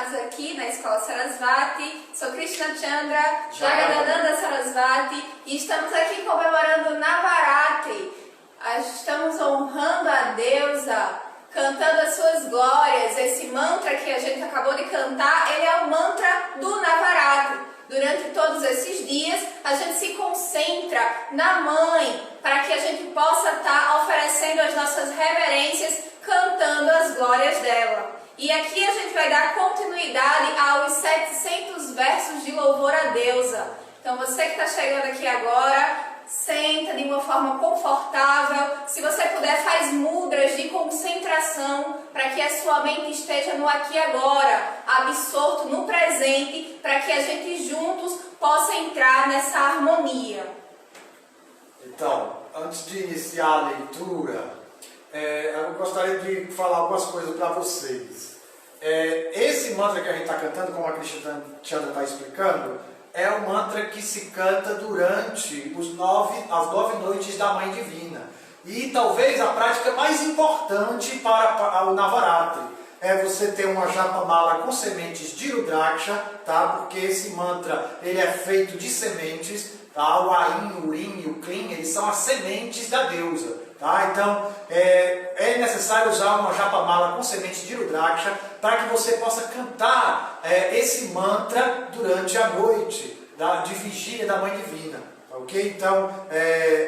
casa aqui na Escola Sarasvati. Sou Krishna Chandra, Jagadananda Sarasvati e estamos aqui comemorando Navaratri. Estamos honrando a deusa, cantando as suas glórias. Esse mantra que a gente acabou de cantar, ele é o mantra do Navaratri. Durante todos esses dias, a gente se concentra na Mãe, para que a gente possa estar oferecendo as nossas reverências, cantando as glórias dela. E aqui a gente vai dar continuidade aos 700 versos de louvor à deusa. Então você que está chegando aqui agora, senta de uma forma confortável. Se você puder, faz mudras de concentração para que a sua mente esteja no aqui e agora, absorto no presente, para que a gente juntos possa entrar nessa harmonia. Então, antes de iniciar a leitura, eu gostaria de falar algumas coisas para vocês. Esse mantra que a gente está cantando, como a Krishna Chandra está explicando, é um mantra que se canta durante as 9 noites da Mãe Divina. E talvez a prática mais importante para o Navaratri é você ter uma japamala com sementes de Rudraksha, tá? Porque esse mantra ele é feito de sementes, tá? O Ain, o Urim e o Klim, eles são as sementes da deusa. Tá? Então, é necessário usar uma japamala com sementes de Rudraksha para que você possa cantar esse mantra durante a noite de vigília da Mãe Divina. Ok? Então,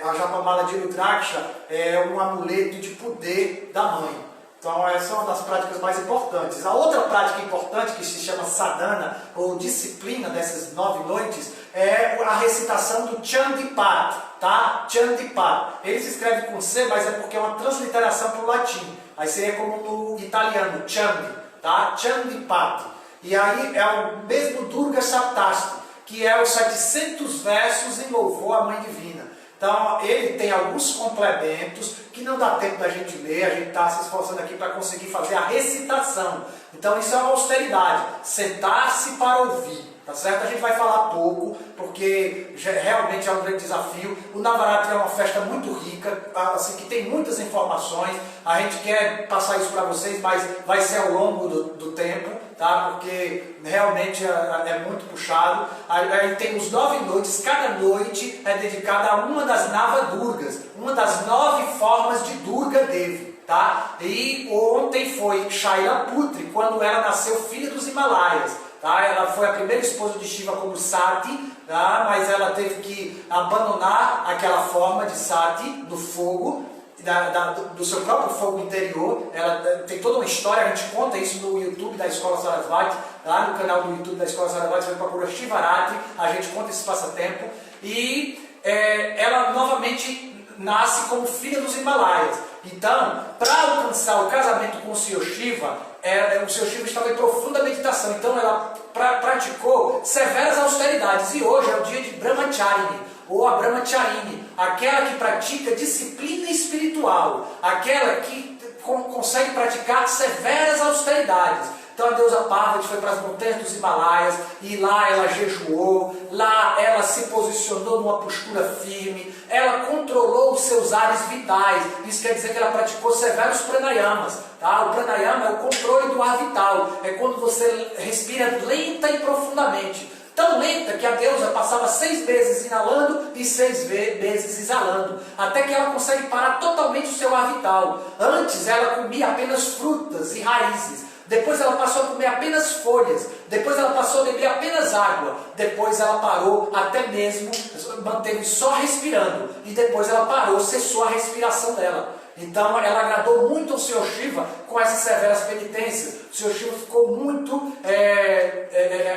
a japamala de Rudraksha é um amuleto de poder da Mãe. Então, essa é uma das práticas mais importantes. A outra prática importante, que se chama sadhana, ou disciplina dessas 9 noites, é a recitação do Chandipat, tá? Chandipat. Ele se escreve com C, mas é porque é uma transliteração para o latim. Aí seria como no italiano, Chandi, tá? Chandipat. E aí é o mesmo Durga Saptashti, que é os 700 versos em louvor à Mãe Divina. Então, ele tem alguns complementos que não dá tempo da gente ler, a gente está se esforçando aqui para conseguir fazer a recitação. Então, isso é uma austeridade, sentar-se para ouvir, tá certo? A gente vai falar pouco, porque realmente é um grande desafio. O Navaratri é uma festa muito rica, assim, que tem muitas informações. A gente quer passar isso para vocês, mas vai ser ao longo do tempo, tá? Porque realmente é muito puxado. Aí tem os 9 noites, cada noite é dedicada a uma das Navadurgas, uma das 9 formas de Durga Devi. Tá? E ontem foi Shailaputri, quando ela nasceu filha dos Himalaias. Tá? Ela foi a primeira esposa de Shiva como Sati, tá? Mas ela teve que abandonar aquela forma de Sati no fogo, do seu próprio fogo interior. Ela tem toda uma história, a gente conta isso no YouTube da Escola Sarasvati, lá no canal do YouTube da Escola Sarasvati, você vai procurar Shivaratri, a gente conta esse passatempo. E ela novamente nasce como filha dos Himalaias. Então, para alcançar o casamento com o Senhor Shiva, o Senhor Shiva estava em profunda meditação. Então, ela praticou severas austeridades. E hoje é o dia de Brahmacharini, ou a Brahmacharini, aquela que pratica disciplina espiritual, aquela que consegue praticar severas austeridades. Então a deusa Parvati foi para as montanhas dos Himalaias e lá ela jejuou, lá ela se posicionou numa postura firme, ela controlou os seus ares vitais. Isso quer dizer que ela praticou severos pranayamas. Tá? O pranayama é o controle do ar vital, é quando você respira lenta e profundamente. Tão lenta que a deusa passava 6 meses inalando e 6 meses exalando, até que ela consegue parar totalmente o seu ar vital. Antes ela comia apenas frutas e raízes. Depois ela passou a comer apenas folhas, depois ela passou a beber apenas água, depois ela parou até mesmo, manteve só respirando, e depois ela parou, cessou a respiração dela. Então ela agradou muito ao Senhor Shiva com essas severas penitências. O Senhor Shiva ficou muito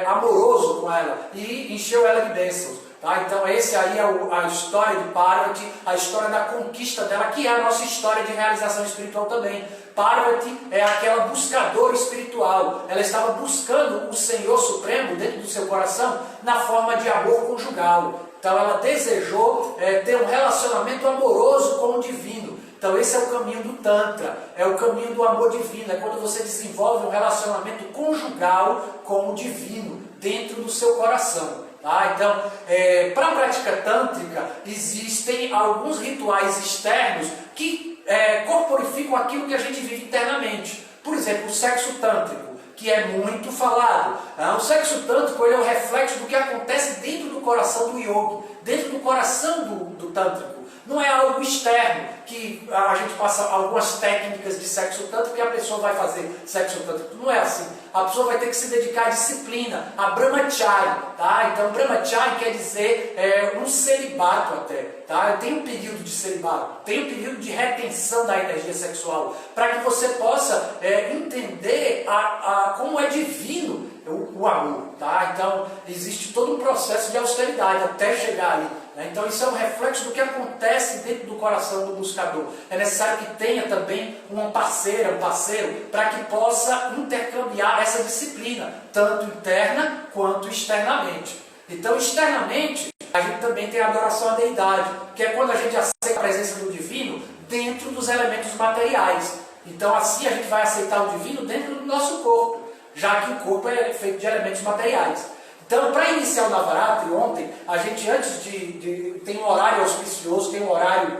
amoroso com ela e encheu ela de bênçãos. Tá? Então esse aí é a história de Parvati, a história da conquista dela, que é a nossa história de realização espiritual também. Parvati é aquela buscadora espiritual. Ela estava buscando o Senhor Supremo dentro do seu coração na forma de amor conjugal. Então ela desejou ter um relacionamento amoroso com o divino. Então esse é o caminho do Tantra, é o caminho do amor divino, é quando você desenvolve um relacionamento conjugal com o divino dentro do seu coração. Tá? Então, para a prática tântrica, existem alguns rituais externos que corporificam aquilo que a gente vive internamente. Por exemplo, o sexo tântrico, que é muito falado. O sexo tântrico ele é o reflexo do que acontece dentro do coração do yogi, dentro do coração do tântrico. Não é algo externo, que a gente passa algumas técnicas de sexo tântrico e a pessoa vai fazer sexo tântrico. Não é assim. A pessoa vai ter que se dedicar à disciplina, a brahmachari, tá? Então, brahmachari quer dizer um celibato até, tá? Eu tenho um período de celibato, tenho um período de retenção da energia sexual, para que você possa entender como é divino o amor, tá? Então, existe todo um processo de austeridade até chegar ali. Então isso é um reflexo do que acontece dentro do coração do buscador. É necessário que tenha também uma parceira, um parceiro, para que possa intercambiar essa disciplina, tanto interna quanto externamente. Então externamente, a gente também tem a adoração à deidade, que é quando a gente aceita a presença do divino dentro dos elementos materiais. Então assim a gente vai aceitar o divino dentro do nosso corpo, já que o corpo é feito de elementos materiais. Então, para iniciar o Navaratri, ontem, a gente antes tem um horário auspicioso, tem um horário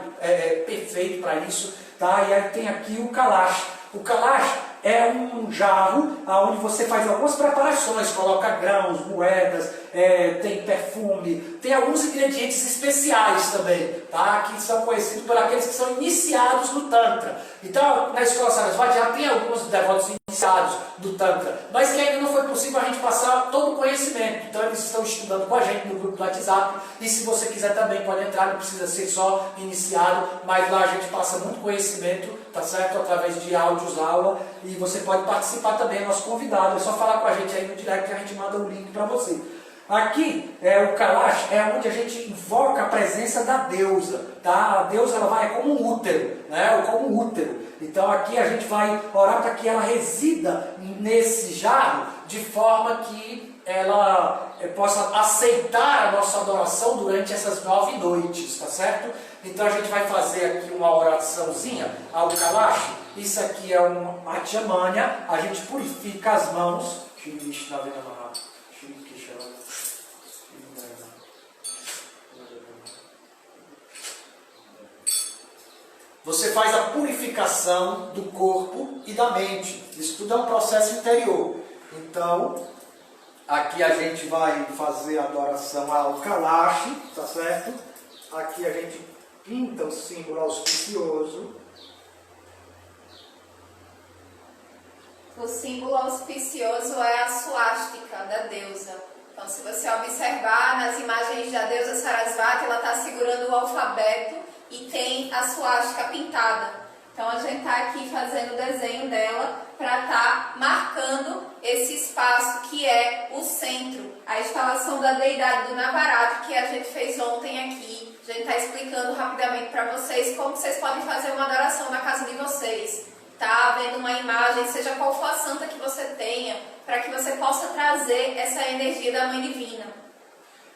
perfeito para isso, tá? E aí tem aqui o Kalash. O Kalash é um jarro onde você faz algumas preparações, coloca grãos, moedas, tem perfume, tem alguns ingredientes especiais também, tá? Que são conhecidos por aqueles que são iniciados no Tantra. Então, na Escola Sarasvati já tem alguns devotos iniciados do Tantra, mas que ainda não foi possível a gente passar todo o conhecimento. Então, eles estão estudando com a gente no grupo do WhatsApp, e se você quiser também pode entrar, não precisa ser só iniciado, mas lá a gente passa muito conhecimento, tá certo? Através de áudios, aula, e você pode participar também, é nosso convidado, é só falar com a gente aí no direct que a gente manda o link para você. Aqui, o Kalash é onde a gente invoca a presença da deusa, tá? A deusa ela vai como um útero, né? Ou como um útero. Então aqui a gente vai orar para que ela resida nesse jarro, de forma que ela possa aceitar a nossa adoração durante essas 9 noites, tá certo? Então a gente vai fazer aqui uma oraçãozinha ao Kalash. Isso aqui é um Achamanya, a gente purifica as mãos. Você faz a purificação do corpo e da mente. Isso tudo é um processo interior. Então, aqui a gente vai fazer a adoração ao Kalash, tá certo? Aqui a gente pinta o símbolo auspicioso. O símbolo auspicioso é a suástica da deusa. Então, se você observar nas imagens da deusa Sarasvati, ela está segurando o alfabeto e tem a suástica pintada. Então, a gente está aqui fazendo o desenho dela para estar marcando esse espaço que é o centro, a instalação da deidade do Navaratri que a gente fez ontem aqui. A gente está explicando rapidamente para vocês como vocês podem fazer uma adoração na casa de vocês. Tá vendo uma imagem, seja qual for a santa que você tenha, para que você possa trazer essa energia da Mãe Divina.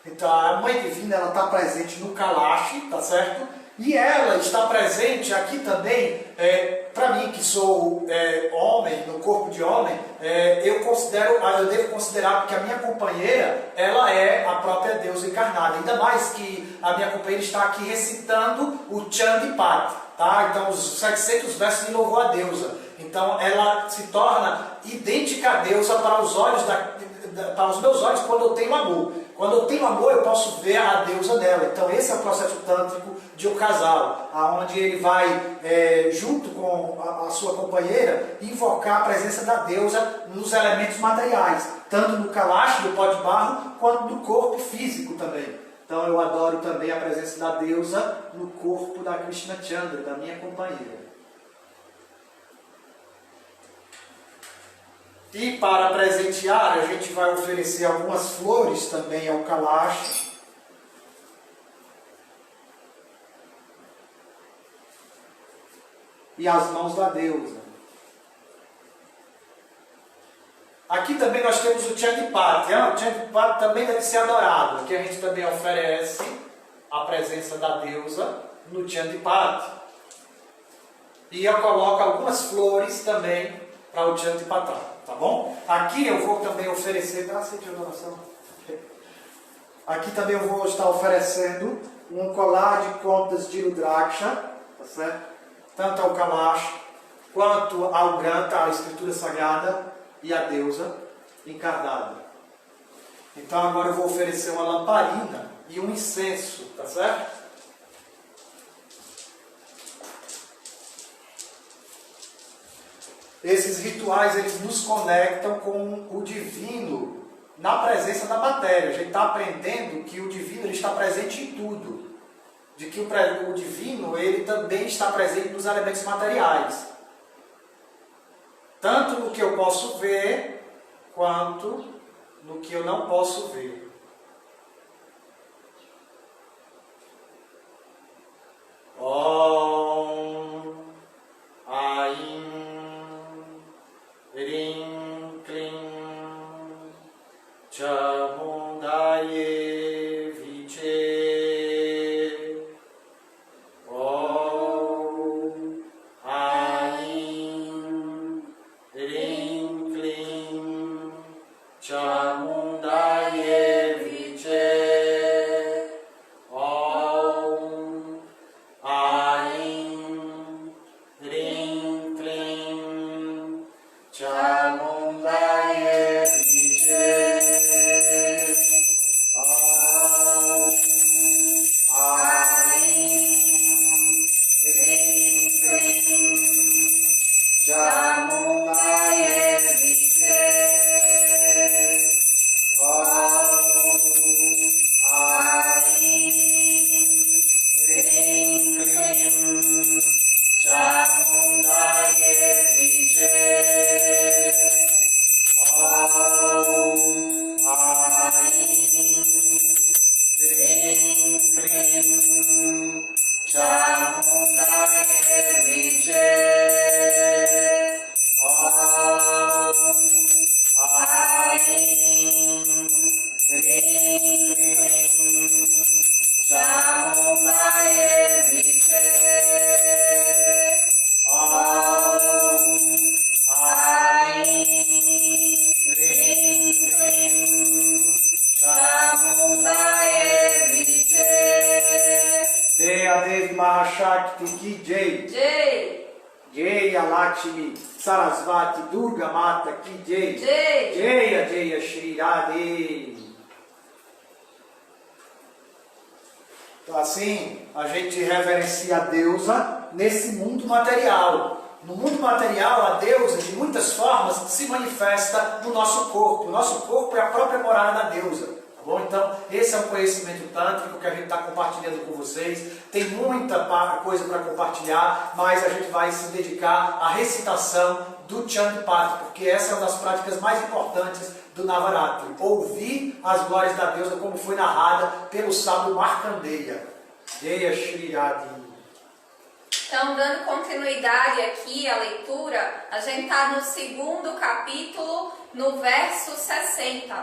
Então a Mãe Divina ela está presente no Kalash, tá certo? E ela está presente aqui também, para mim que sou homem, no corpo de homem, eu devo considerar porque a minha companheira, ela é a própria deusa encarnada. Ainda mais que a minha companheira está aqui recitando o Chandipat, tá? Então os 700 versos de louvor a deusa. Então ela se torna idêntica à deusa para os olhos para os meus olhos quando eu tenho amor. Quando eu tenho amor, eu posso ver a deusa dela. Então esse é o processo tântrico de um casal, onde ele vai, junto com a sua companheira, invocar a presença da deusa nos elementos materiais, tanto no Kalash, do pó de barro, quanto no corpo físico também. Então eu adoro também a presença da deusa no corpo da Krishna Chandra, da minha companheira. E para presentear, a gente vai oferecer algumas flores também ao Kalash. E as mãos da deusa. Aqui também nós temos o Chandipat. O Chandipat também deve ser adorado. Aqui a gente também oferece a presença da deusa no Chandipat. E eu coloco algumas flores também para o Chandipat, tá bom? Aqui eu vou também oferecer... Aqui também eu vou estar oferecendo um colar de contas de Rudraksha, tá certo? Tanto ao Kalash quanto ao Granta, a escritura sagrada, e a deusa encarnada. Então agora eu vou oferecer uma lamparina e um incenso, tá certo? Esses rituais, eles nos conectam com o divino na presença da matéria. A gente está aprendendo que o divino ele está presente em tudo. De que o divino ele também está presente nos elementos materiais. Tanto no que eu posso ver, quanto no que eu não posso ver. Om Aim Rim Klim Chamundaye Viche Om Aim Rim Klim Chamundaye Viche Om Aim Rim Klim Chamundaye Viche Om Aim Rim Klim Chamundaye Viche Devi Mahashakti Ki Jai. Jai. Jaya Lakshmi Sarasvati Durga Mata Ki Jai. Jai. Jaya Jaya Shri Radhe. Então assim, a gente reverencia a deusa nesse mundo material. No mundo material, a deusa, de muitas formas, se manifesta no nosso corpo. O nosso corpo é a própria morada da deusa. Tá bom? Então, esse é um conhecimento tântrico que a gente está compartilhando com vocês. Tem muita coisa para compartilhar, mas a gente vai se dedicar à recitação do Chandipata, porque essa é uma das práticas mais importantes do Navaratri. Ouvir as glórias da deusa como foi narrada pelo sábio Markandeya. Jaya Shri Radhe. Então, dando continuidade aqui à leitura, a gente está no 2º capítulo, no verso 60.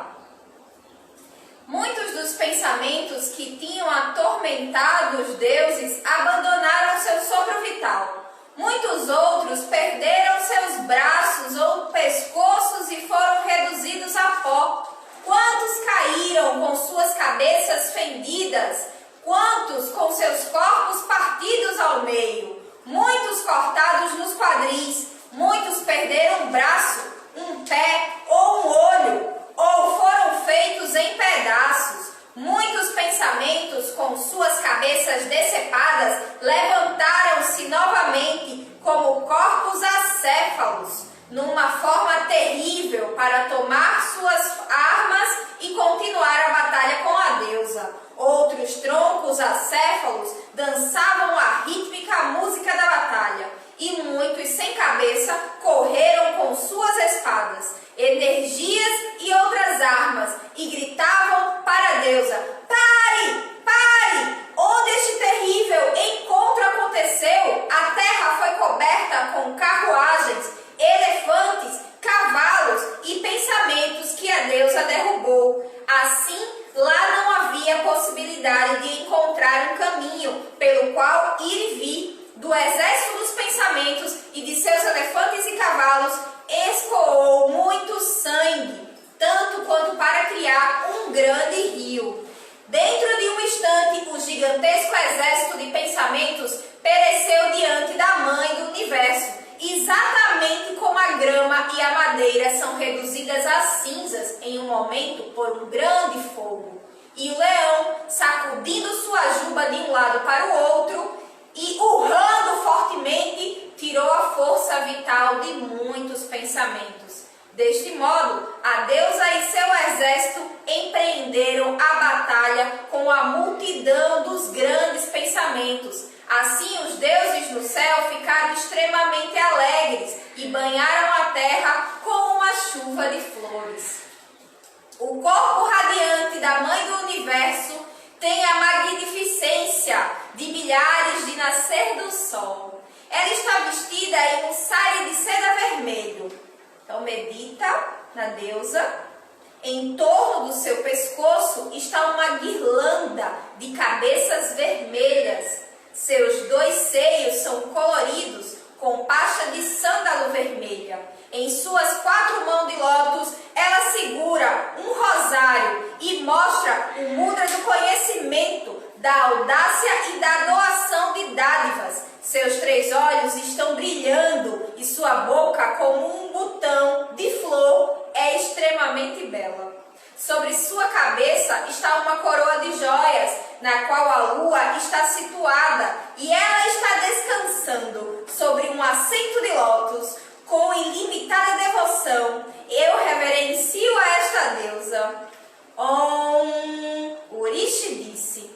Muitos dos pensamentos que tinham atormentado os deuses abandonaram seu sopro vital. Muitos outros perderam seus braços ou pescoços e foram reduzidos a pó. Quantos caíram com suas cabeças fendidas? Quantos com seus corpos partidos ao meio? Muitos cortados nos quadris, muitos perderam um braço, um pé ou um olho, ou foram feitos em pedaços. Muitos pensamentos com suas cabeças decepadas levantaram-se novamente como corpos acéfalos, numa forma terrível para tomar suas armas e continuar a batalha com a deusa. Outros troncos acéfalos dançavam a rítmica música da batalha, e muitos sem cabeça correram com suas espadas, energias e outras armas, e gritavam para a deusa: pare! Pare! Onde este terrível encontro aconteceu, a terra foi coberta com carruagens, elefantes, cavalos e pensamentos que a deusa derrubou. Assim, lá não havia possibilidade de encontrar um caminho pelo qual ir e vir. Do exército dos pensamentos e de seus elefantes e cavalos escoou muito sangue, tanto quanto para criar um grande rio. Dentro de um instante, o gigantesco exército de pensamentos pereceu diante da Mãe do Universo, exatamente como a grama e a madeira são reduzidas a cinzas em um momento por um grande fogo. E o leão, sacudindo sua juba de um lado para o outro e urrando fortemente, tirou a força vital de muitos pensamentos. Deste modo, a deusa e seu exército empreenderam a batalha com a multidão dos grandes pensamentos. Assim, os deuses no céu ficaram extremamente alegres e banharam a terra com uma chuva de flores. O corpo radiante da Mãe do Universo tem a magnificência de milhares de nascer do sol. Ela está vestida em um saio de seda vermelho. Então, medita na deusa. Em torno do seu pescoço está uma guirlanda de cabeças vermelhas. Seus 2 seios são coloridos com pasha de sândalo vermelha. Em suas 4 mãos de lótus, ela segura um rosário e mostra o mudra do conhecimento, da audácia e da doação de dádivas. Seus 3 olhos estão brilhando e sua boca, como um botão de flor, é extremamente bela. Sobre sua cabeça está uma coroa de joias, na qual a lua está situada, e ela está descansando sobre um assento de lótus. Com ilimitada devoção, eu reverencio a esta deusa. Urishi disse: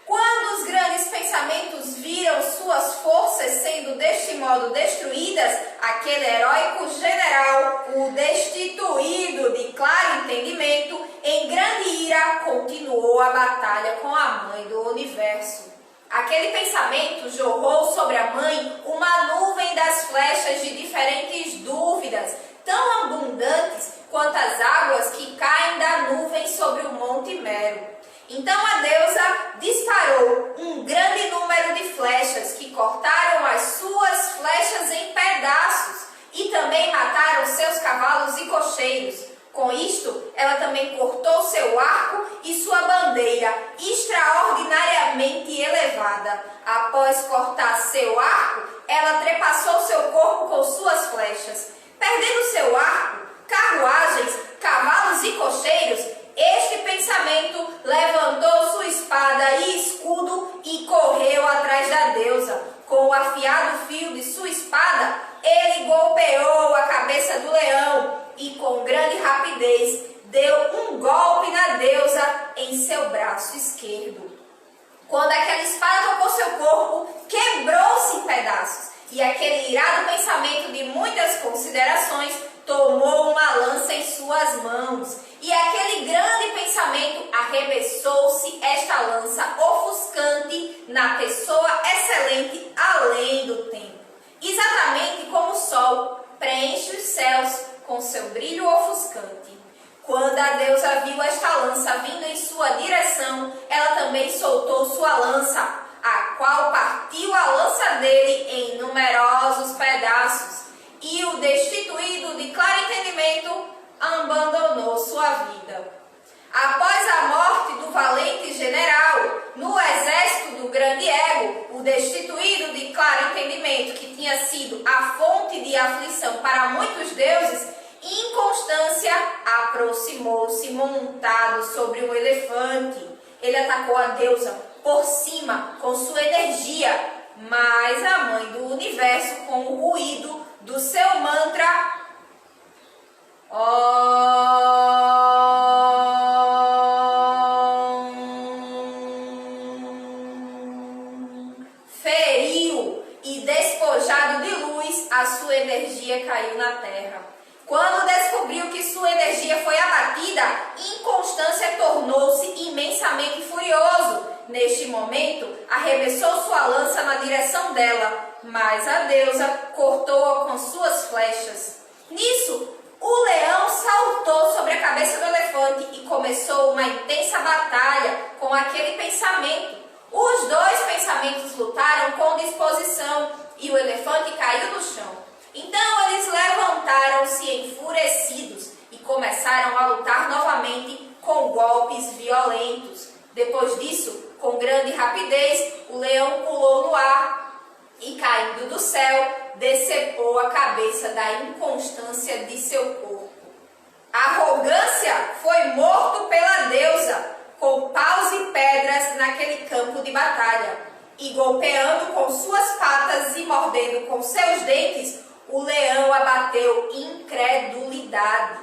quando os grandes pensamentos viram suas forças sendo deste modo destruídas, aquele heróico general, o destituído de claro entendimento, em grande ira, continuou a batalha com a Mãe do Universo. Aquele pensamento jorrou sobre a Mãe uma nuvem das flechas de diferentes dúvidas, tão abundantes quanto as águas que caem da nuvem sobre o Monte Mero. Então a deusa disparou um grande número de flechas que cortaram as suas flechas em pedaços e também mataram seus cavalos e cocheiros. Com isto, ela também cortou seu arco e sua bandeira, extraordinariamente elevada. Após cortar seu arco, ela trepassou seu corpo com suas flechas. Perdendo seu arco, carruagens, cavalos e cocheiros, este pensamento levantou sua espada e escudo e correu atrás da deusa. Com o afiado fio de sua espada, ele golpeou a cabeça do leão e, com grande rapidez, deu um golpe na deusa em seu braço esquerdo. Quando aquela espada tocou seu corpo, quebrou-se em pedaços, e aquele irado pensamento de muitas considerações tomou uma lança em suas mãos, e aquele grande pensamento arremessou-se esta lança ofuscante na pessoa excelente além do tempo. Exatamente como o sol preenche os céus com seu brilho ofuscante. Quando a deusa viu esta lança vindo em sua direção, ela também soltou sua lança, a qual partiu a lança dele em numerosos pedaços, e o destituído de claro entendimento abandonou sua vida. Após a morte do valente general, no exército do grande ego, o destituído de claro entendimento, que tinha sido a fonte de aflição para muitos deuses, inconstância, aproximou-se montado sobre um elefante. Ele atacou a deusa por cima com sua energia, mas a Mãe do Universo, com o ruído do seu mantra, feriu e, despojado de luz, a sua energia caiu na terra. Quando descobriu que sua energia foi abatida, Inconstância tornou-se imensamente furioso. Neste momento, arremessou sua lança na direção dela, mas a deusa cortou-a com suas flechas. Nisso, o leão saltou sobre a cabeça do elefante e começou uma intensa batalha com aquele pensamento. Os 2 pensamentos lutaram com disposição e o elefante caiu no chão. Então eles levantaram-se enfurecidos e começaram a lutar novamente com golpes violentos. Depois disso, com grande rapidez, o leão pulou no ar e, caindo do céu, decepou a cabeça da inconstância de seu corpo. A arrogância foi morto pela deusa, com paus e pedras naquele campo de batalha, e golpeando com suas patas e mordendo com seus dentes, o leão abateu incredulidade.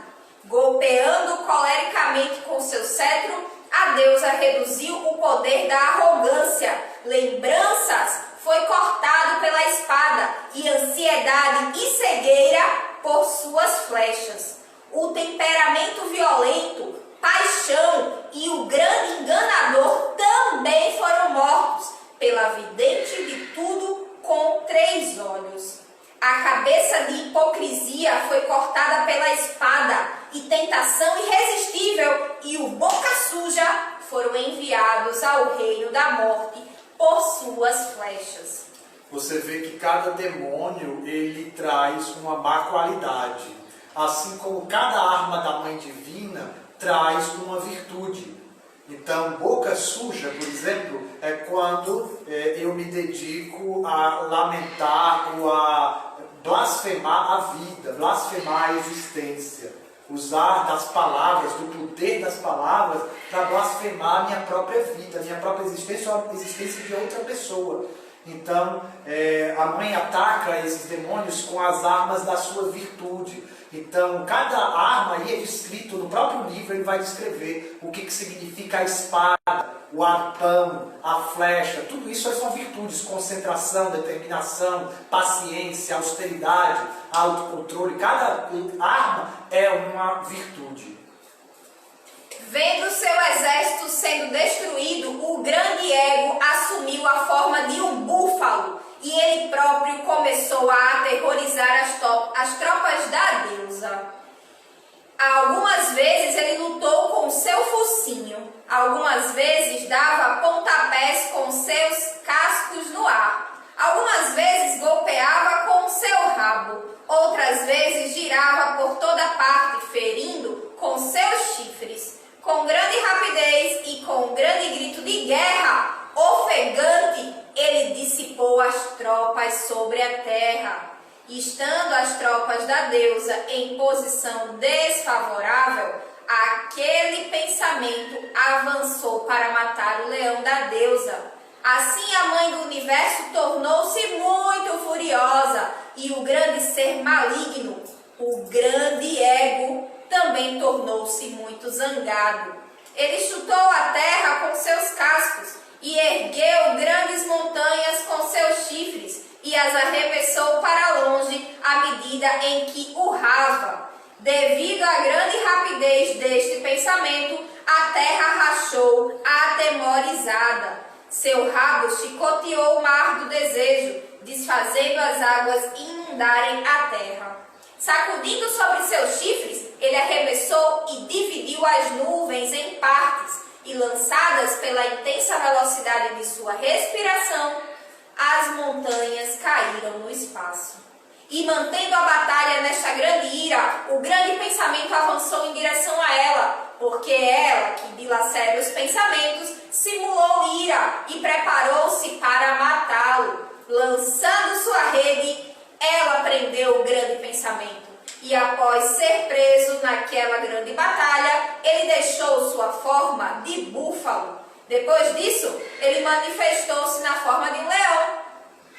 Golpeando colericamente com seu cetro, a deusa reduziu o poder da arrogância. Lembranças foi cortado pela espada, e ansiedade e cegueira por suas flechas. O temperamento violento, paixão e o grande enganador também foram mortos pela vidente de tudo com 3 olhos. A cabeça de hipocrisia foi cortada pela espada, e tentação irresistível e o boca suja foram enviados ao reino da morte por suas flechas. Você vê que cada demônio, ele traz uma má qualidade. Assim como cada arma da Mãe Divina traz uma virtude. Então, boca suja, por exemplo, é quando eu me dedico a lamentar ou a blasfemar a vida, blasfemar a existência. Usar das palavras, do poder das palavras, para blasfemar a minha própria vida, a minha própria existência ou a existência de outra pessoa. Então, a mãe ataca esses demônios com as armas da sua virtude. Então, cada arma aí é descrito no próprio livro, ele vai descrever o que significa a espada, o arpão, a flecha. Tudo isso são virtudes: concentração, determinação, paciência, austeridade, autocontrole. Cada arma é uma virtude. Vendo seu exército sendo destruído, o grande ego assumiu a forma de um búfalo, e ele próprio começou a aterrorizar as tropas da deusa. Algumas vezes ele lutou com seu focinho, algumas vezes dava pontapés com seus cascos no ar, algumas vezes golpeava com seu rabo, outras vezes girava por toda parte, ferindo com seus chifres. Com grande rapidez e com grande grito de guerra ofegante, ele dissipou as tropas sobre a terra. Estando as tropas da deusa em posição desfavorável, aquele pensamento avançou para matar o leão da deusa. Assim a mãe do universo tornou-se muito furiosa, e o grande ser maligno, o grande ego, também tornou-se muito zangado. Ele chutou a terra com seus cascos e ergueu grandes montanhas com seus chifres e as arremessou para longe à medida em que urrava. Devido à grande rapidez deste pensamento, a terra rachou atemorizada. Seu rabo chicoteou o mar do desejo, desfazendo as águas inundarem a terra. Sacudindo sobre seus chifres, ele arremessou e dividiu as nuvens em partes, e lançadas pela intensa velocidade de sua respiração, as montanhas caíram no espaço. E mantendo a batalha nesta grande ira, o grande pensamento avançou em direção a ela, porque ela, que dilacera os pensamentos, simulou ira e preparou-se para matá-lo. Lançando sua rede, ela prendeu o grande pensamento, e após ser preso naquela grande batalha, ele deixou sua forma de búfalo. Depois disso, ele manifestou-se na forma de um leão.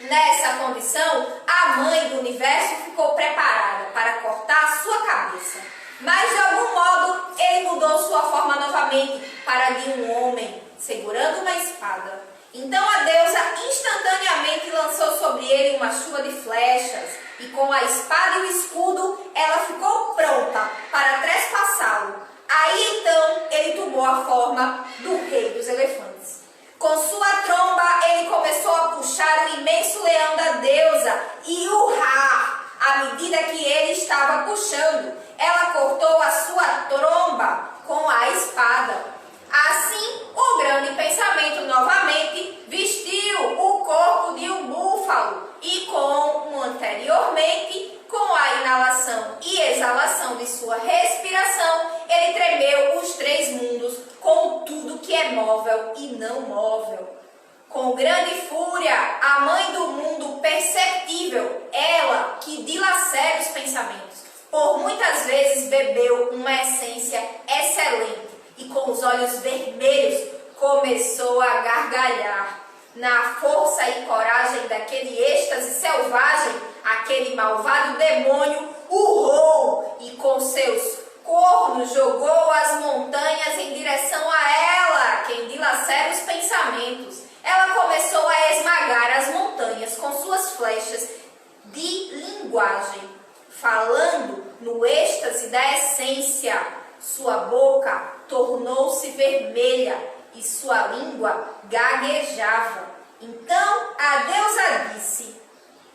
Nessa condição, a mãe do universo ficou preparada para cortar sua cabeça. Mas de algum modo, ele mudou sua forma novamente para de um homem, segurando uma espada. Então a deusa instantaneamente lançou sobre ele uma chuva de flechas, e com a espada e o escudo, ela ficou pronta para trespassá-lo. Aí então ele tomou a forma do rei dos elefantes. Com sua tromba, ele começou a puxar o imenso leão da deusa e urrar. À medida que ele estava puxando, ela cortou a sua tromba com a espada. Assim, o grande pensamento novamente vestiu o corpo de um búfalo e, como anteriormente, com a inalação e exalação de sua respiração, ele tremeu os 3 mundos com tudo que é móvel e não móvel. Com Com grande fúria, a mãe do mundo perceptível, ela que dilacera os pensamentos, por muitas vezes bebeu uma essência excelente e com os olhos vermelhos começou a gargalhar. Na força e coragem daquele êxtase selvagem, aquele malvado demônio urrou e com seus cornos jogou as montanhas em direção a ela, quem dilacera os pensamentos. Ela começou a esmagar as montanhas com suas flechas de linguagem, falando no êxtase da essência. Sua boca tornou-se vermelha e sua língua gaguejava. Então a deusa disse: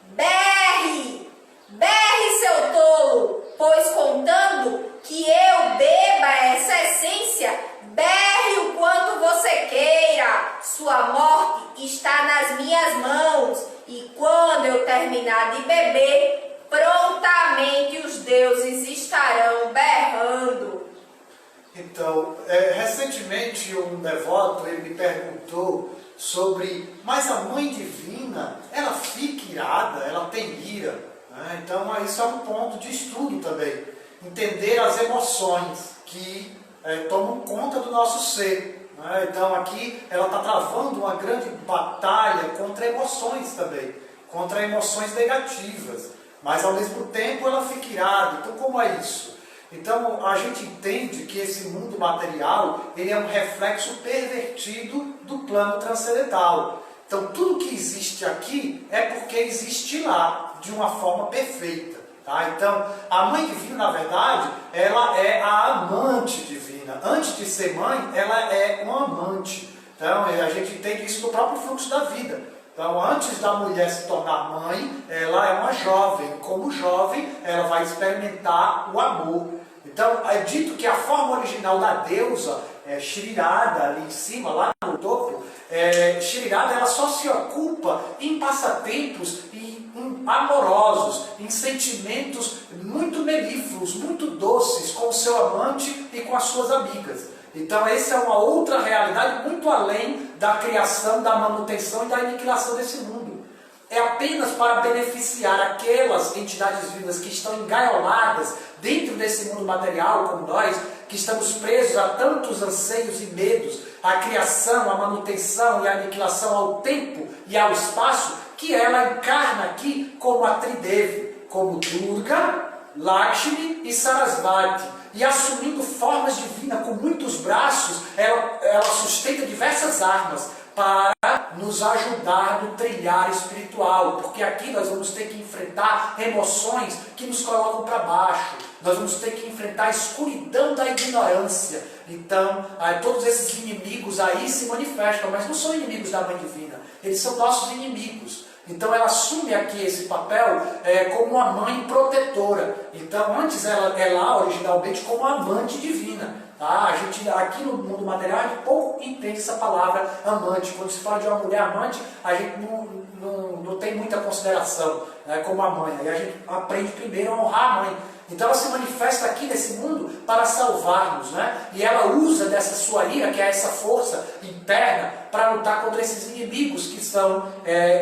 berre, berre, seu tolo, pois contando que eu beba essa essência, berre o quanto você queira. Sua morte está nas minhas mãos, e quando eu terminar de beber, prontamente os deuses estarão berrando. Então, recentemente um devoto ele me perguntou sobre, mas a Mãe Divina, ela fica irada, ela tem ira, né? Então isso é um ponto de estudo também, entender as emoções que tomam conta do nosso ser, né? Então aqui ela está travando uma grande batalha contra emoções também, contra emoções negativas, mas ao mesmo tempo ela fica irada. Então como é isso? Então a gente entende que esse mundo material ele é um reflexo pervertido do plano transcendental. Então tudo que existe aqui é porque existe lá de uma forma perfeita. Tá? Então a Mãe Divina, na verdade, ela é a amante divina. Antes de ser mãe, ela é uma amante. Então a gente entende isso no próprio fluxo da vida. Então, antes da mulher se tornar mãe, ela é uma jovem. Como jovem, ela vai experimentar o amor. Então, é dito que a forma original da deusa, Shri Radha, ali em cima, lá no topo, Shri Radha, ela só se ocupa em passatempos amorosos, em sentimentos muito melífluos, muito doces, com o seu amante e com as suas amigas. Então essa é uma outra realidade muito além da criação, da manutenção e da aniquilação desse mundo. É apenas para beneficiar aquelas entidades vivas que estão engaioladas dentro desse mundo material, como nós, que estamos presos a tantos anseios e medos, a criação, a manutenção e a aniquilação ao tempo e ao espaço, que ela encarna aqui como a Tridevi, como Durga, Lakshmi e Sarasvati. E assumindo formas divinas com muitos braços, ela sustenta diversas armas para nos ajudar no trilhar espiritual, porque aqui nós vamos ter que enfrentar emoções que nos colocam para baixo, nós vamos ter que enfrentar a escuridão da ignorância. Então, todos esses inimigos aí se manifestam, mas não são inimigos da Mãe Divina, eles são nossos inimigos. Então ela assume aqui esse papel como uma mãe protetora. Então antes ela é lá originalmente como amante divina. Tá? A gente aqui no mundo material a gente pouco entende essa palavra amante. Quando se fala de uma mulher amante, a gente não tem muita consideração como a mãe. Aí a gente aprende primeiro a honrar a mãe. Então ela se manifesta aqui nesse mundo para salvar-nos, né? E ela usa dessa sua ira, que é essa força interna, para lutar contra esses inimigos que são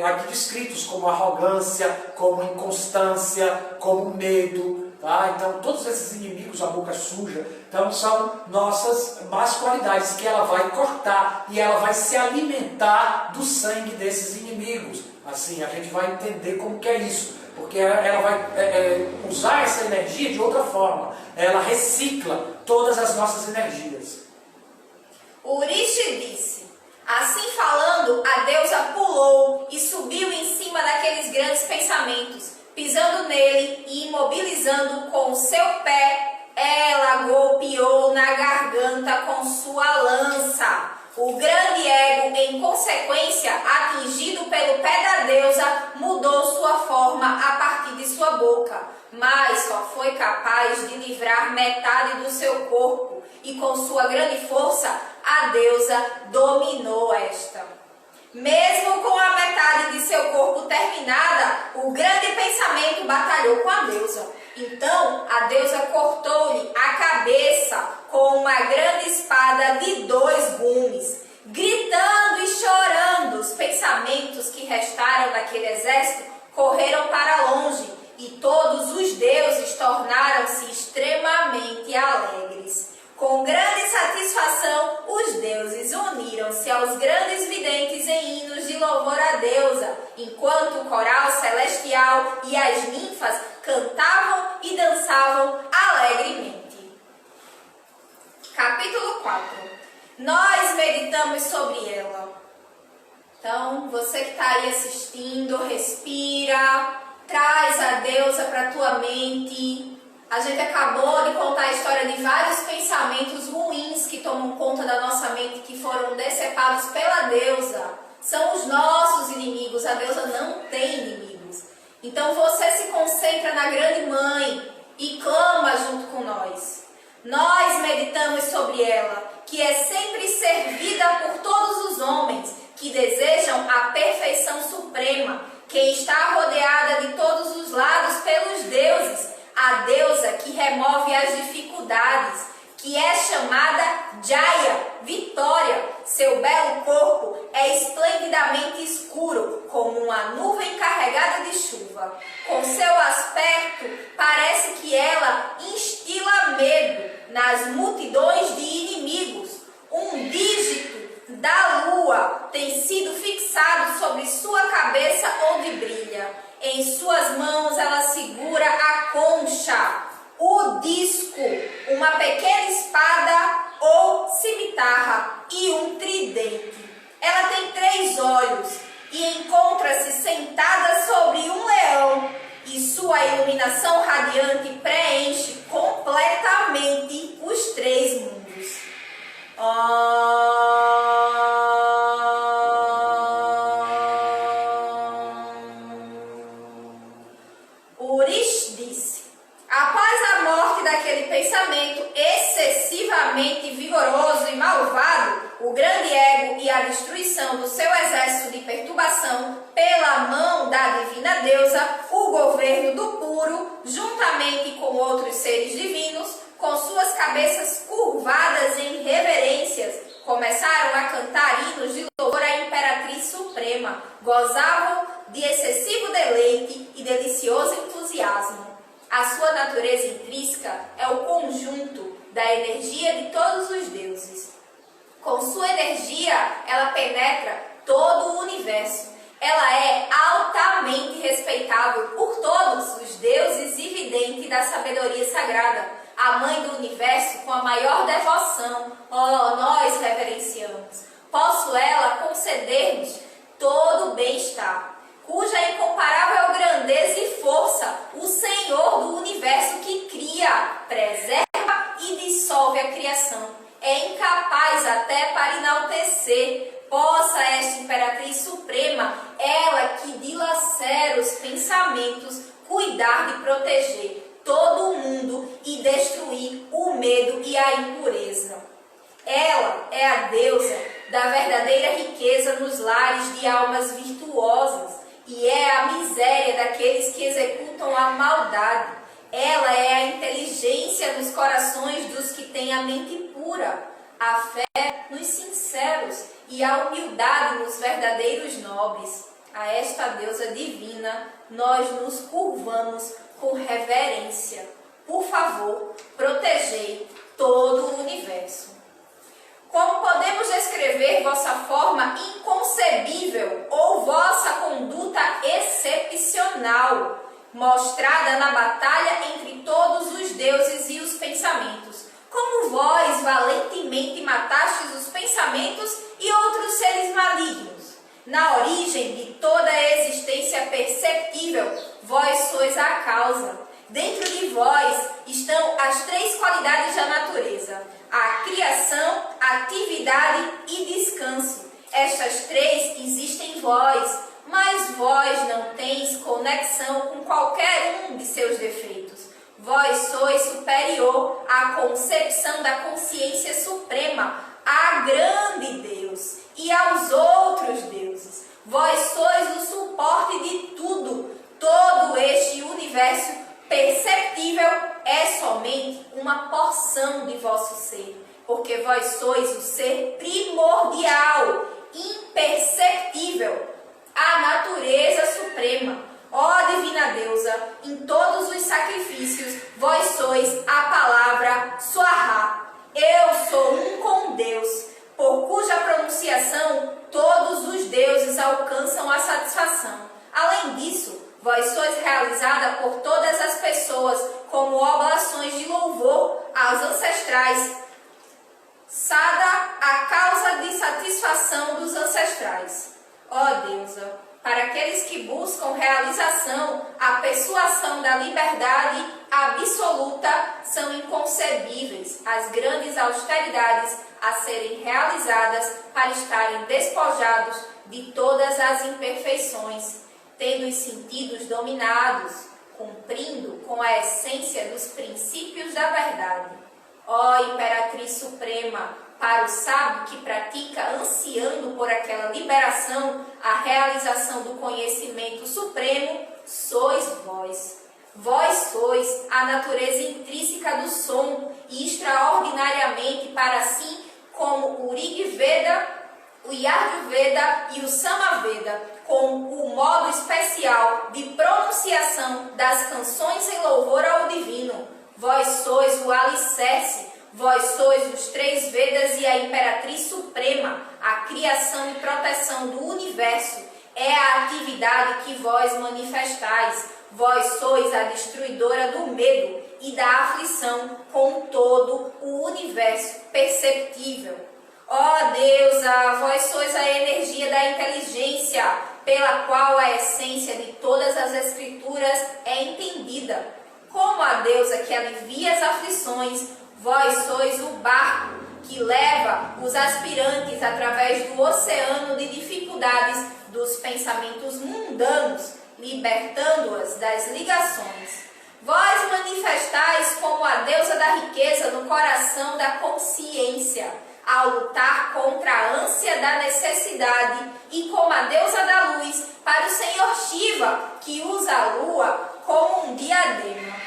aqui descritos como arrogância, como inconstância, como medo. Tá? Então todos esses inimigos, a boca suja, então são nossas más qualidades que ela vai cortar e ela vai se alimentar do sangue desses inimigos. Assim, a gente vai entender como que é isso. Porque ela vai usar essa energia de outra forma. Ela recicla todas as nossas energias. O Rishi disse: assim falando, a deusa pulou e subiu em cima daqueles grandes pensamentos, pisando nele e imobilizando com o seu pé, ela golpeou na garganta com sua lança. O grande ego, em consequência, atingido pelo pé da deusa, mudou sua forma a partir de sua boca, mas só foi capaz de livrar metade do seu corpo, e com sua grande força, a deusa dominou esta. Mesmo com a metade de seu corpo terminada, o grande pensamento batalhou com a deusa. Então a deusa cortou-lhe a cabeça com uma grande espada de 2 gumes. Gritando e chorando, os pensamentos os grandes videntes em hinos de louvor à deusa, enquanto o coral celestial e as ninfas cantavam e dançavam alegremente. Capítulo 4. Nós meditamos sobre ela. Então, você que está aí assistindo, respira, traz a deusa para a tua mente. A gente acabou de contar a história de vários pensamentos ruins que tomam conta da nossa mente, que foram decepados pela deusa. São os nossos inimigos, a deusa não tem inimigos. Então você se concentra na grande mãe e clama junto com nós. Nós meditamos sobre ela, que é sempre servida por todos os homens que desejam a perfeição suprema, que está rodeada de todos os lados pelos deuses, a deusa que remove as dificuldades, que é chamada Jaya, Vitória. Seu belo corpo é esplendidamente escuro, como uma nuvem carregada de chuva. Com seu aspecto, parece que ela instila medo nas multidões de inimigos. Um dígito da lua tem sido fixado sobre sua cabeça onde brilha. Em suas mãos ela segura a concha, o disco, uma pequena espada ou cimitarra e um tridente. Ela tem 3 olhos e encontra-se sentada sobre um leão, e sua iluminação radiante preenche completamente os 3 mundos. Urish disse: após a morte daquele pensamento excessivamente vigoroso e malvado, o grande ego e a destruição do seu exército de perturbação pela mão da divina deusa, o governo do puro, juntamente com outros seres divinos, com suas cabeças curvadas em reverências, começaram a cantar hinos de louvor à Imperatriz Suprema, gozavam de excessivo deleite e delicioso entusiasmo. A sua natureza intrínseca é o conjunto da energia de todos os deuses. Com sua energia, ela penetra todo o universo. Ela é altamente respeitável por todos os deuses e vidente da sabedoria sagrada, a mãe do universo com a maior devoção. Nós reverenciamos. Posso ela conceder-nos todo o bem-estar, cuja incomparável grandeza e força, o Senhor do universo que cria, preserva e dissolve a criação, é incapaz até para enaltecer. Possa esta Imperatriz Suprema, ela que dilacera os pensamentos, cuidar de proteger todo o mundo e destruir o medo e a impureza. Ela é a deusa da verdadeira riqueza nos lares de almas virtuosas e é a miséria daqueles que executam a maldade. Ela é a inteligência nos corações dos que têm a mente pura, a fé nos sinceros e a humildade nos verdadeiros nobres. A esta deusa divina nós nos curvamos com reverência. Por favor, protegei todo o universo. Como podemos descrever vossa forma inconcebível ou vossa conduta excepcional, mostrada na batalha entre todos os deuses e os pensamentos? Como vós valentemente matastes os pensamentos e outros seres malignos? Na origem de toda a existência perceptível, vós sois a causa. Dentro de vós estão as 3 qualidades da natureza: a criação, atividade e descanso. Estas 3 existem em vós, mas vós não tendes conexão com qualquer um de seus defeitos. Vós sois superior à concepção da consciência suprema, a grande Deus e aos outros deuses. Vós sois o suporte de tudo. Todo este universo perceptível é somente uma porção de vosso ser, porque vós sois o ser primordial, imperceptível, a natureza suprema. Ó divina deusa, em todos os sacrifícios, vós sois a palavra Swaha. Eu sou um com Deus, por cuja pronunciação satisfação dos ancestrais. Ó deusa, para aqueles que buscam realização, a persuasão da liberdade absoluta, são inconcebíveis as grandes austeridades a serem realizadas para estarem despojados de todas as imperfeições, tendo os sentidos dominados, cumprindo com a essência dos princípios da verdade. Ó Imperatriz Suprema, para o sábio que pratica, ansiando por aquela liberação, a realização do conhecimento supremo, sois vós. Vós sois a natureza intrínseca do som, e extraordinariamente para assim como o Rig Veda, o Yajurveda e o Samaveda, com o modo especial de pronunciação das canções em louvor ao divino. Vós sois o alicerce, vós sois os 3 Vedas e a Imperatriz Suprema, a criação e proteção do universo. É a atividade que vós manifestais. Vós sois a destruidora do medo e da aflição com todo o universo perceptível. Ó deusa, vós sois a energia da inteligência, pela qual a essência de todas as escrituras é entendida. Como a deusa que alivia as aflições, vós sois o barco que leva os aspirantes através do oceano de dificuldades dos pensamentos mundanos, libertando-as das ligações. Vós manifestais como a deusa da riqueza no coração da consciência, ao lutar contra a ânsia da necessidade, e como a deusa da luz para o Senhor Shiva, que usa a lua como um diadema.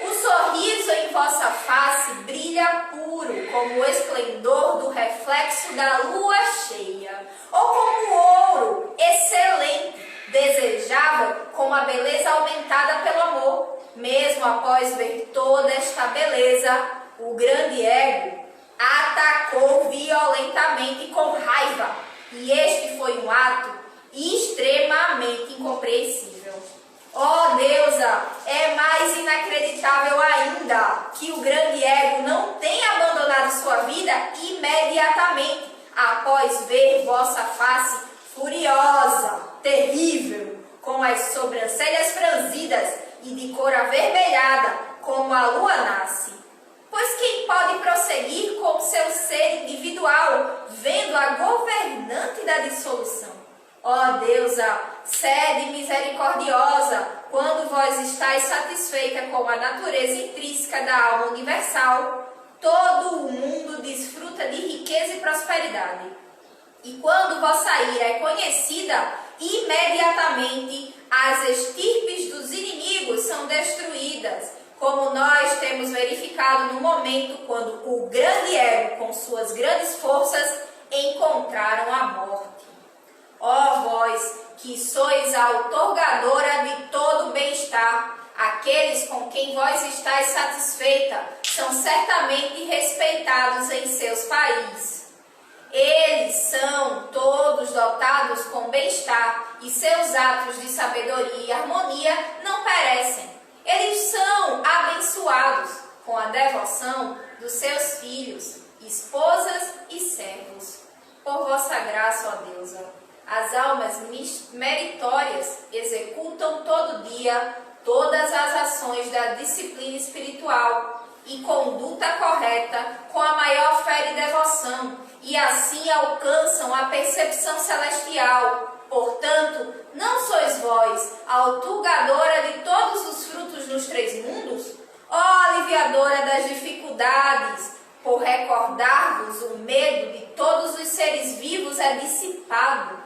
O sorriso em vossa face brilha puro, como o esplendor do reflexo da lua cheia, ou como ouro excelente, desejável, com a beleza aumentada pelo amor. Mesmo após ver toda esta beleza, o grande ego atacou violentamente com raiva, e este foi um ato extremamente incompreensível. Ó deusa, é mais inacreditável ainda que o grande ego não tenha abandonado sua vida imediatamente após ver vossa face furiosa, terrível, com as sobrancelhas franzidas e de cor avermelhada, como a lua nasce. Pois quem pode prosseguir com seu ser individual, vendo a governante da dissolução? Ó deusa, sede misericordiosa, quando vós estáis satisfeita com a natureza intrínseca da alma universal, todo o mundo desfruta de riqueza e prosperidade. E quando vossa ira é conhecida, imediatamente as estirpes dos inimigos são destruídas, como nós temos verificado no momento quando o grande ego, com suas grandes forças, encontraram a morte. Ó vós, que sois a outorgadora de todo bem-estar, aqueles com quem vós estáis satisfeita são certamente respeitados em seus países. Eles são todos dotados com bem-estar e seus atos de sabedoria e harmonia não perecem. Eles são abençoados com a devoção dos seus filhos, esposas e servos. Por vossa graça, ó deusa, as almas meritórias executam todo dia todas as ações da disciplina espiritual e conduta correta com a maior fé e devoção, e assim alcançam a percepção celestial. Portanto, não sois vós a outorgadora de todos os frutos nos 3 mundos? Ó aliviadora das dificuldades, por recordar-vos o medo de todos os seres vivos é dissipado,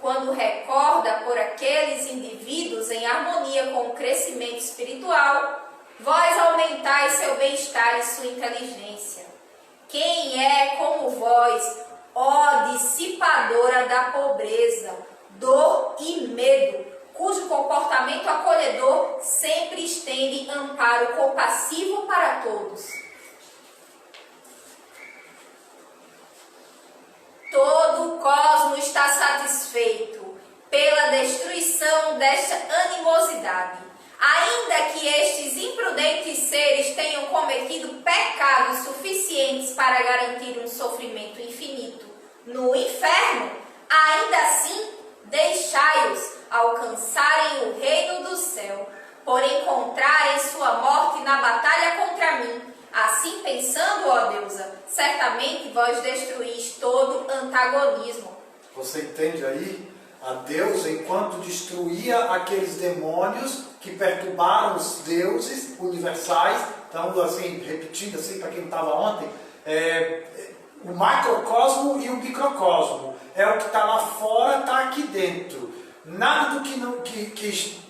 quando recorda por aqueles indivíduos em harmonia com o crescimento espiritual, vós aumentais seu bem-estar e sua inteligência. Quem é como vós, ó dissipadora da pobreza, dor e medo, cujo comportamento acolhedor sempre estende amparo compassivo para todos? Todo o cosmo está satisfeito pela destruição desta animosidade. Ainda que estes imprudentes seres tenham cometido pecados suficientes para garantir um sofrimento infinito, no inferno, ainda assim deixai-os alcançarem o reino do céu, por encontrarem sua morte na batalha contra mim. Assim pensando, ó deusa, certamente vós destruís todo antagonismo. Você entende aí? A deusa, enquanto destruía aqueles demônios que perturbaram os deuses universais, então, assim, repetindo assim para quem não estava ontem, o macrocosmo e o microcosmo. É o que está lá fora, está aqui dentro. Nada do que não,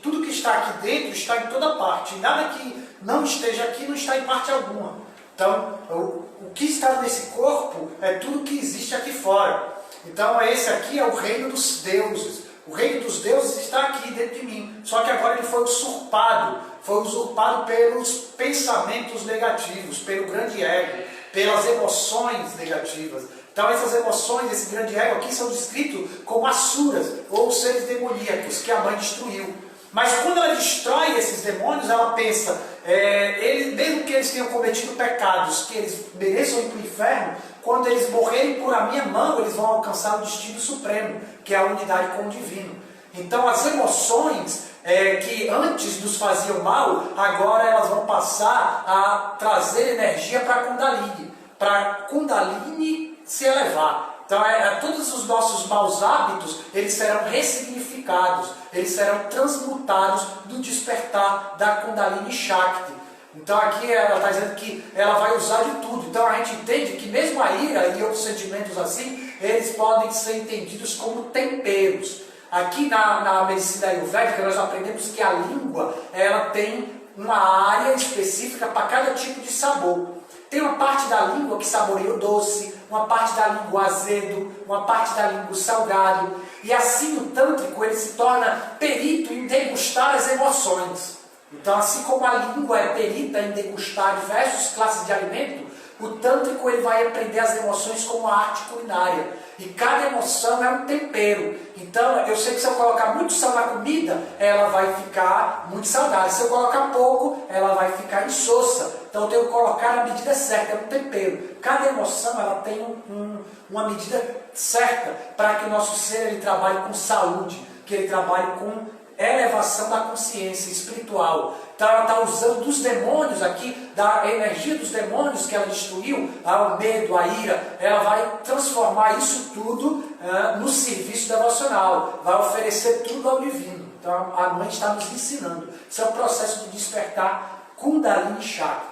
tudo que está aqui dentro está em toda parte. Nada que não esteja aqui não está em parte alguma. Então, o que está nesse corpo é tudo que existe aqui fora. Então, esse aqui é o reino dos deuses. O reino dos deuses está aqui dentro de mim. Só que agora ele foi usurpado. Foi usurpado pelos pensamentos negativos, pelo grande ego, pelas emoções negativas. Então essas emoções, esse grande ego aqui são descritos como asuras, ou seres demoníacos, que a mãe destruiu. Mas quando ela destrói esses demônios, ela pensa, mesmo que eles tenham cometido pecados, que eles mereçam ir para o inferno, quando eles morrerem por a minha mão, eles vão alcançar o destino supremo, que é a unidade com o divino. Então as emoções que antes nos faziam mal, agora elas vão passar a trazer energia para Kundalini se elevar. Então todos os nossos maus hábitos, eles serão ressignificados, eles serão transmutados do despertar da Kundalini Shakti. Então aqui ela está dizendo que ela vai usar de tudo. Então a gente entende que mesmo a ira e outros sentimentos assim, eles podem ser entendidos como temperos. Aqui na medicina ayurvédica nós aprendemos que a língua ela tem uma área específica para cada tipo de sabor. Tem uma parte da língua que saboreia o doce, uma parte da língua azedo, uma parte da língua salgado. E assim o tântrico ele se torna perito em degustar as emoções. Então assim como a língua é perita em degustar diversas classes de alimento, o tântrico ele vai aprender as emoções como a arte culinária. E cada emoção é um tempero. Então, eu sei que se eu colocar muito sal na comida, ela vai ficar muito salgada. Se eu colocar pouco, ela vai ficar insossa. Então, eu tenho que colocar na medida certa, é um tempero. Cada emoção ela tem uma medida certa para que o nosso ser ele trabalhe com saúde, que ele trabalhe com elevação da consciência espiritual. Então ela está usando dos demônios aqui, da energia dos demônios que ela destruiu, o medo, a ira, ela vai transformar isso tudo no serviço devocional, vai oferecer tudo ao divino. Então a mãe está nos ensinando. Isso é o processo de despertar Kundalini Shakti.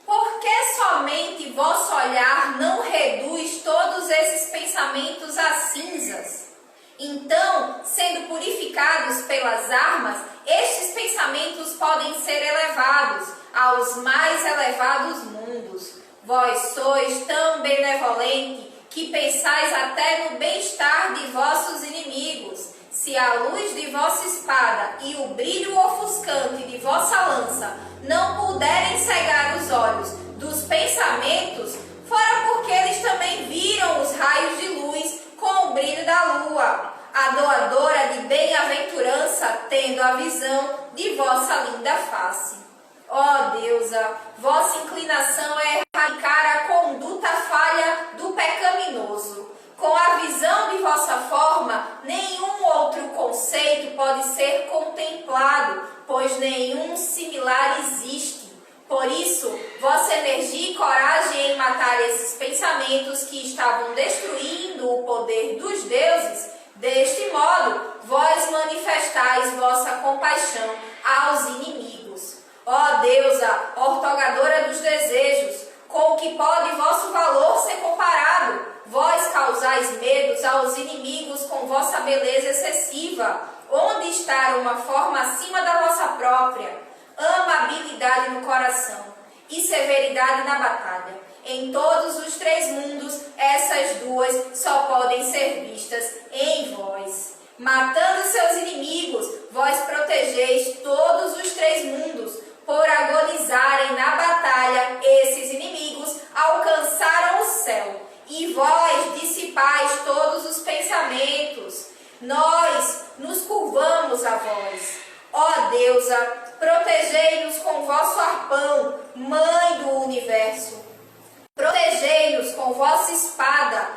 Por que somente vosso olhar não reduz todos esses pensamentos a cinzas? Então, sendo purificados pelas armas, estes pensamentos podem ser elevados aos mais elevados mundos. Vós sois tão benevolente que pensais até no bem-estar de vossos inimigos. Se a luz de vossa espada e o brilho ofuscante de vossa lança não puderem cegar os olhos dos pensamentos, fora porque eles também viram os raios de luz com o brilho da lua, a doadora de bem-aventurança, tendo a visão de vossa linda face. Ó deusa, vossa inclinação é erradicar a conduta falha do pecaminoso. Com a visão de vossa forma, nenhum outro conceito pode ser contemplado, pois nenhum similar existe. Por isso, vossa energia e coragem em matar esses pensamentos que estavam destruindo o poder dos deuses, deste modo, vós manifestais vossa compaixão aos inimigos. Ó deusa, ortogadora dos desejos, com que pode vosso valor ser comparado? Vós causais medos aos inimigos com vossa beleza excessiva. Onde está uma forma acima da vossa própria? Amabilidade no coração e severidade na batalha. Em todos os três mundos, essas duas só podem ser vistas em vós. Matando seus inimigos, vós protegeis todos os três mundos. Por agonizarem na batalha, esses inimigos alcançaram o céu. E vós dissipais todos os pensamentos. Nós nos curvamos a vós. Ó deusa, protegei-nos com vosso arpão, mãe do universo. Protegei-nos com vossa espada,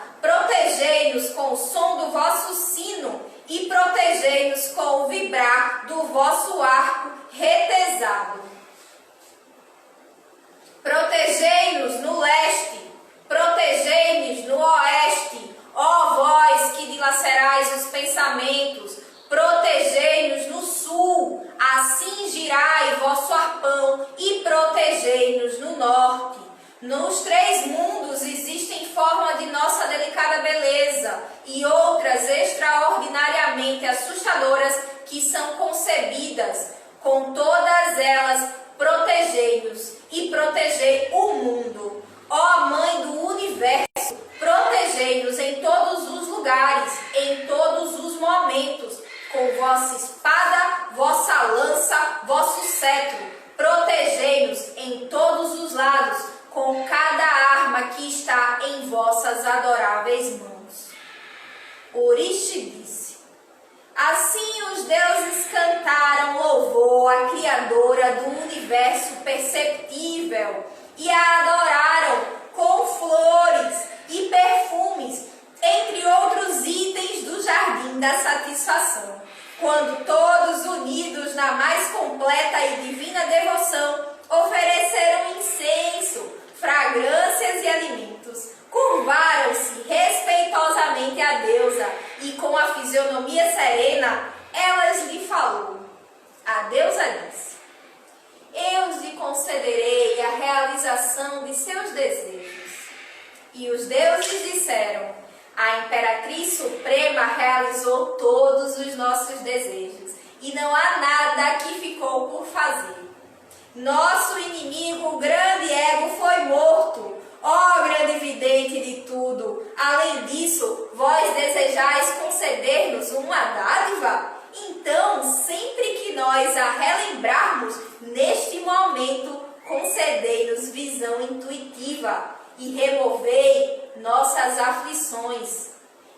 e outras extraordinariamente assustadoras que são concebidas, com todas elas protegei-nos e protegei o mundo. Ó Mãe do Universo, protegei-nos em todos os lugares, em todos os momentos, com vossa espada, vossa lança, vosso cetro. Protegei-nos em todos os lados, com cada arma que está em vossas adoráveis mãos. Orixi disse: assim os deuses cantaram louvor à Criadora do universo perceptível e a adoraram com flores e perfumes, entre outros itens do Jardim da Satisfação, quando todos unidos na mais completa e divina devoção ofereceram incenso, fragrâncias e alimentos, curvaram-se respeitosamente à deusa e com a fisionomia serena, elas lhe falou. A deusa disse: eu lhe concederei a realização de seus desejos. E os deuses disseram: a Imperatriz Suprema realizou todos os nossos desejos, e não há nada que ficou por fazer. Nosso inimigo, o grande ego, foi morto. Ó grande vidente de tudo, além disso, vós desejais conceder-nos uma dádiva? Então, sempre que nós a relembrarmos, neste momento, concedei-nos visão intuitiva e removei nossas aflições.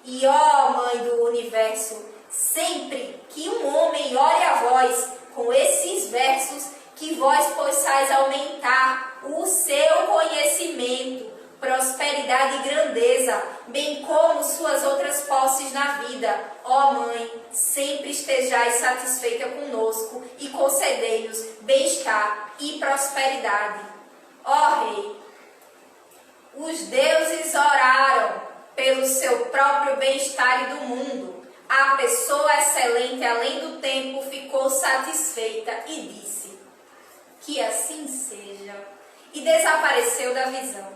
E ó Mãe do Universo, sempre que um homem ore a vós com esses versos, que vós possais aumentar o seu conhecimento, prosperidade e grandeza, bem como suas outras posses na vida. Ó Mãe, sempre estejais satisfeita conosco e concedei-nos bem-estar e prosperidade. Ó Rei, os deuses oraram pelo seu próprio bem-estar e do mundo. A pessoa excelente além do tempo ficou satisfeita e disse: que assim seja, e desapareceu da visão.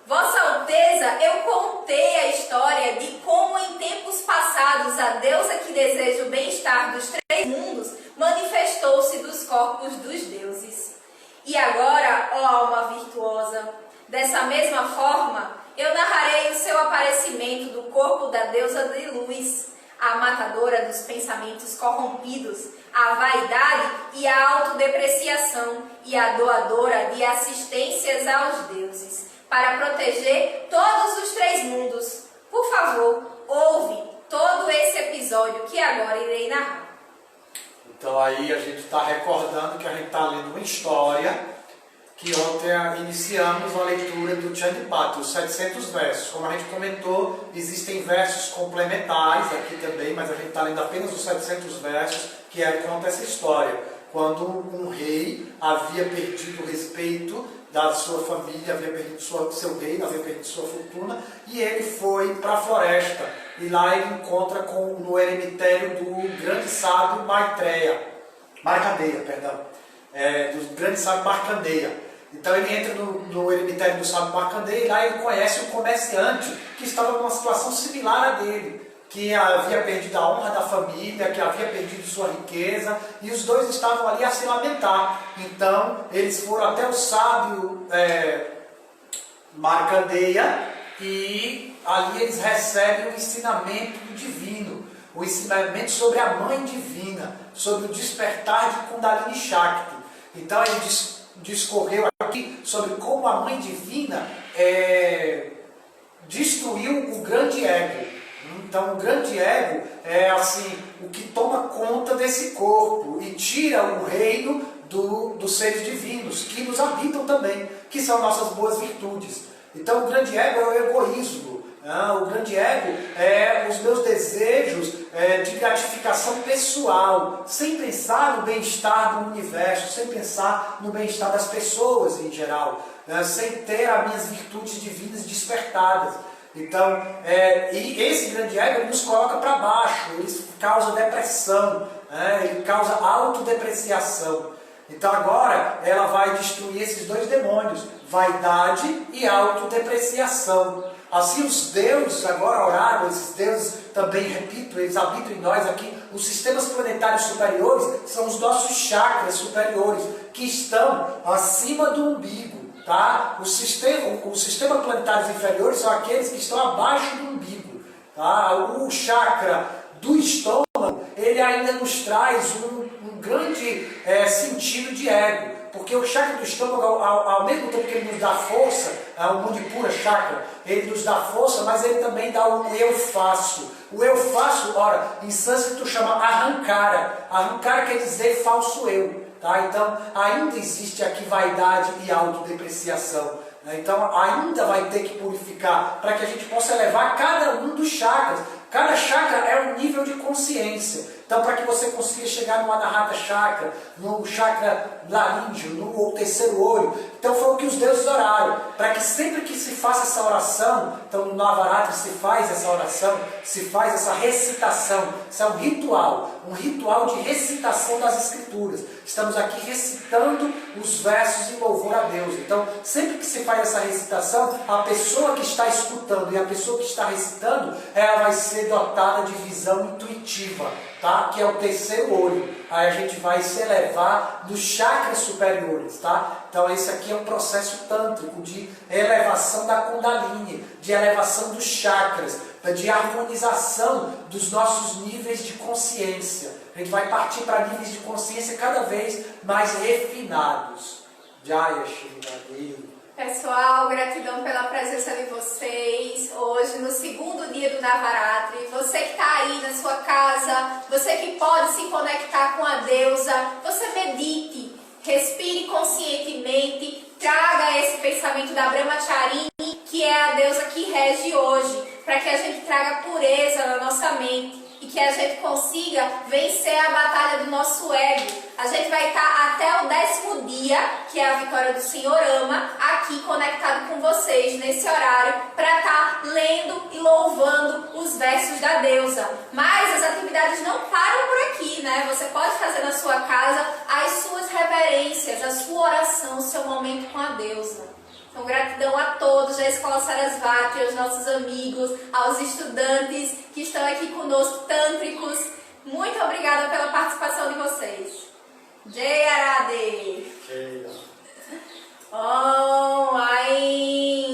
Vossa Alteza, eu contei a história de como em tempos passados a deusa que deseja o bem-estar dos três mundos manifestou-se dos corpos dos deuses. E agora, ó alma virtuosa, dessa mesma forma, eu narrarei o seu aparecimento do corpo da deusa de luz, a matadora dos pensamentos corrompidos, a vaidade e a autodepreciação e a doadora de assistências aos deuses, para proteger todos os três mundos. Por favor, ouve todo esse episódio que agora irei narrar. Então aí a gente está recordando que a gente está lendo uma história que ontem iniciamos a leitura do Chandipat, os 700 versos. Como a gente comentou, existem versos complementares aqui também, mas a gente está lendo apenas os 700 versos que conta essa história. Quando um rei havia perdido o respeito da sua família, havia perdido seu reino, havia perdido sua fortuna, e ele foi para a floresta. E lá ele encontra no eremitério do grande sábio Markandeya, do grande sábio Markandeya. Então ele entra no eremitério do sábio Markandeya e lá ele conhece um comerciante que estava numa situação similar a dele, que havia perdido a honra da família, que havia perdido sua riqueza, e os dois estavam ali a se lamentar. Então eles foram até o sábio Markandeya e ali eles recebem o ensinamento divino, o ensinamento sobre a Mãe Divina, sobre o despertar de Kundalini Shakti. Então ele discorreu aqui sobre como a Mãe Divina destruiu o grande ego. Então o grande ego é assim, o que toma conta desse corpo e tira o reino dos seres divinos, que nos habitam também, que são nossas boas virtudes. Então o grande ego é o egoísmo. O grande ego é os meus desejos de gratificação pessoal, sem pensar no bem-estar do universo, sem pensar no bem-estar das pessoas em geral, sem ter as minhas virtudes divinas despertadas. Então, e esse grande ego ele nos coloca para baixo, ele causa depressão, ele causa autodepreciação. Então agora ela vai destruir esses dois demônios, vaidade e autodepreciação. Assim os deuses agora oraram, esses deuses também, repito, eles habitam em nós aqui. Os sistemas planetários superiores são os nossos chakras superiores, que estão acima do umbigo. Tá? Os sistemas planetários inferiores são aqueles que estão abaixo do umbigo. Tá? O chakra do estômago, ele ainda nos traz um grande sentido de ego. Porque o chakra do estômago, ao mesmo tempo que ele nos dá força, o Manipura chakra, ele nos dá força, mas ele também dá o eu faço. O eu faço, ora, em sânscrito chama Ahankara. Ahankara quer dizer falso eu. Tá? Então, ainda existe aqui vaidade e autodepreciação. Né? Então, ainda vai ter que purificar para que a gente possa elevar cada um dos chakras. Cada chakra é um nível de consciência. Então, para que você consiga chegar no Anahata Chakra, no chakra laríngeo, no terceiro olho. Então, foi o que os deuses oraram. Para que sempre que se faça essa oração, então no Navaratri se faz essa oração, se faz essa recitação. Isso é um ritual de recitação das Escrituras. Estamos aqui recitando os versos em louvor a Deus. Então, sempre que se faz essa recitação, a pessoa que está escutando e a pessoa que está recitando, ela vai ser dotada de visão intuitiva, tá? Que é o terceiro olho. Aí a gente vai se elevar nos chakras superiores, tá? Então esse aqui é um processo tântrico de elevação da Kundalini, de elevação dos chakras, de harmonização dos nossos níveis de consciência. A gente vai partir para níveis de consciência cada vez mais refinados. Jaya Shri Radhe. Pessoal, gratidão pela presença de vocês hoje no segundo dia do Navaratri. Você que está aí na sua casa, você que pode se conectar com a deusa, você medite, respire conscientemente, traga esse pensamento da Brahmacharini, que é a deusa que rege hoje, para que a gente traga pureza na nossa mente e que a gente consiga vencer a batalha do nosso ego. A gente vai estar até o 10º dia, que é a vitória do Senhor Ama, aqui conectado com vocês nesse horário, para estar lendo e louvando os versos da deusa. Mas as atividades não param por aqui, né? Você pode fazer na sua casa as suas reverências, a sua oração, o seu momento com a deusa. Então, gratidão a todos da Escola Sarasvati, aos nossos amigos, aos estudantes que estão aqui conosco, tântricos. Muito obrigada pela participação de vocês. Jai Arade! Om Aim